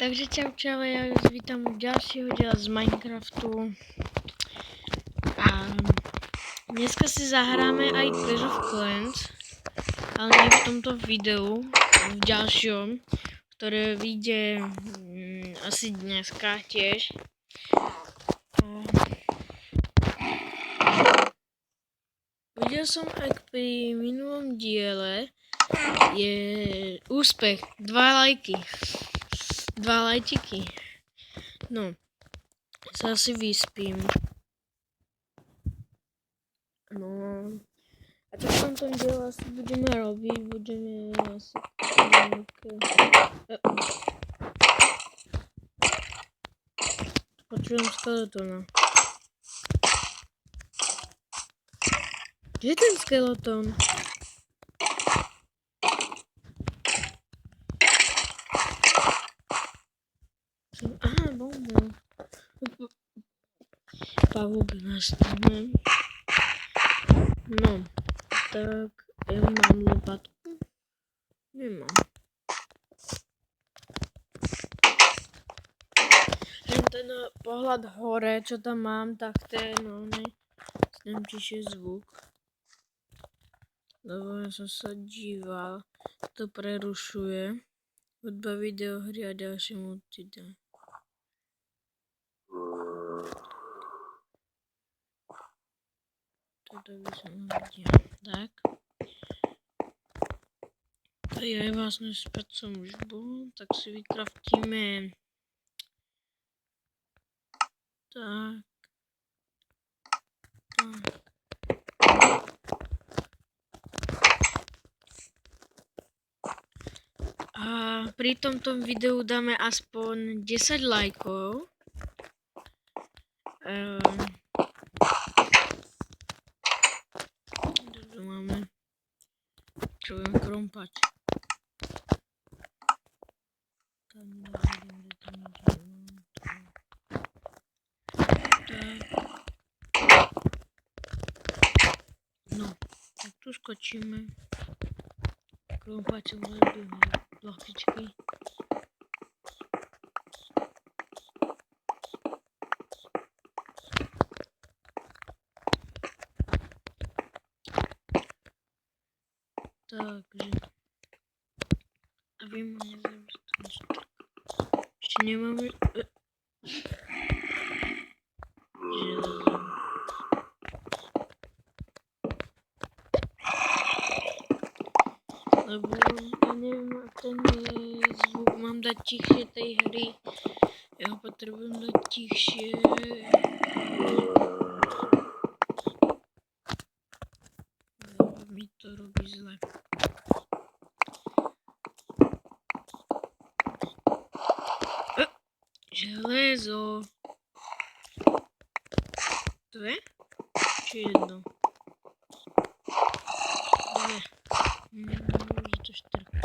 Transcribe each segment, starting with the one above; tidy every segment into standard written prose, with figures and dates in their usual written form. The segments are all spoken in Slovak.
Takže čau, ja vás vítam u ďalšieho diela z Minecraftu. A dneska si zahráme aj Clash of Clans, ale nie v tomto videu, v ďalšom, ktoré vyjde asi dneska tiež. Videl som aj pri minulom diele, je úspech, 2 lajky. 2 lajčiky. No, sa asi vyspím. No, a čo v tomto dielu asi budeme robiť? Budeme asi... Počujem skeletona. Kde je ten skeleton? Aha, bomba. Pavúk nastane. No, tak ja mám lopatku? Nemám. Ten pohľad hore, čo tam mám, tak ten, no ne, snem tišie zvuk. Lebo ja som sa díval, to prerušuje. Hudba, videohry a ďalšie multida. Toto by som videl. Tak. A ja vlastne späť som už bol, tak si vykraftíme. Tak. A pri tomto videu dáme aspoň 10 lajkov. Tu máme, čo budem krompať. No, tak tu skočíme. Krompať som zabil blochičky. Takže, aby ma nezabili. Ešte nemáme železo. Lebo ja neviem, ten zvuk mám dať tichšie tej hry. Ja ho potrebujem dať tichšie. Lebo mi to robí zle. Železo. Dve? Či jedno? Dve. Môže to štrkať.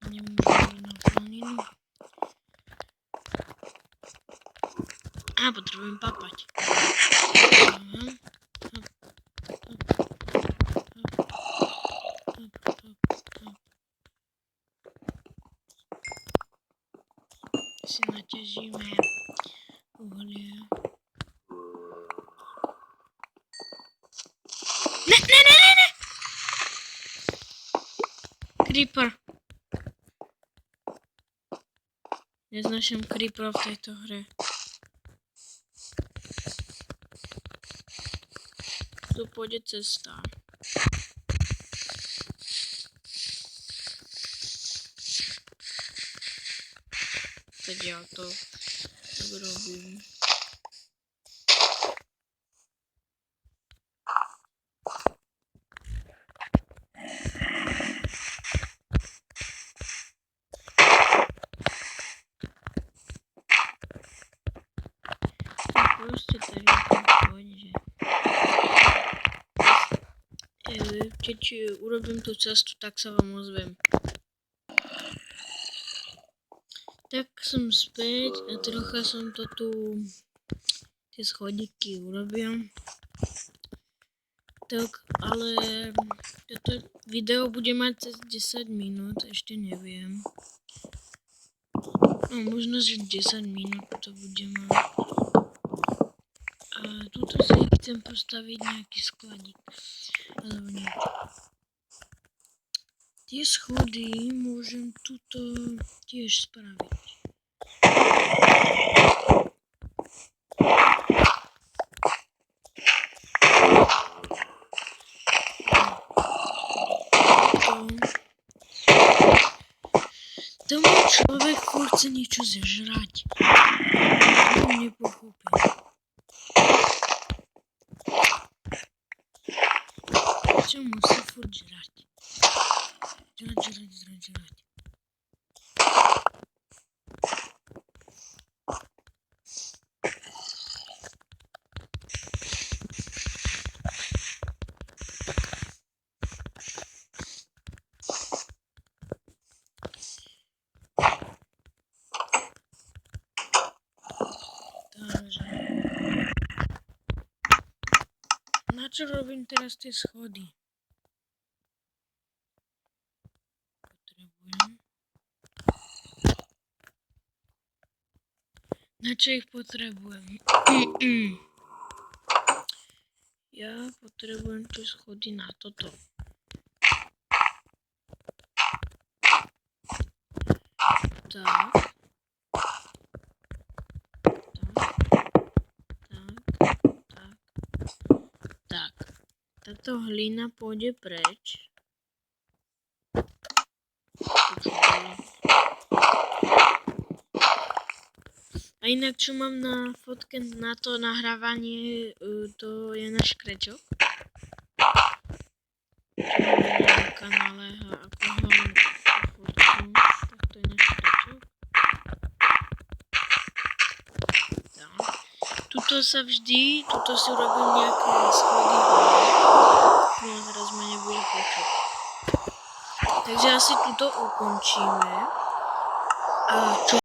Nemôžem na planinu. A potrebujem papať. Si naťažíme uhlie. Ne! Creeper. Neznašam creeper v tejto hre. Tu pôjde cesta. Tak ja to robím. Proste tak pôjde. Keď urobím tú cestu, tak sa vám ozvem. Tak som späť a trocha som to tu tie schodíky urobil. Tak, ale toto video bude mať cez 10 minút, ešte neviem. No možno, že 10 minút to bude mať. A tuto si chcem postaviť nejaký skladík, alebo niečo. Tie schody môžem tuto tiež spraviť. Tomu človek chce niečo zežrať. To nepochopím. Čo musí furt žrať? Žrať. Takže... Na čo robím teraz tie schody? Na čo ich potrebujem? Ja potrebujem tie schody na toto. Tak. Táto hlina pôjde preč. A inak, čo mám na fotke na to nahrávanie, to je náš krečok. Čo máme na kanále a ako ho mám fotku, tak to je náš krečok. Tak. Tuto si urobím nejaké schody hore. No a teraz ma nebude počuť. Takže asi tuto ukončíme. A čo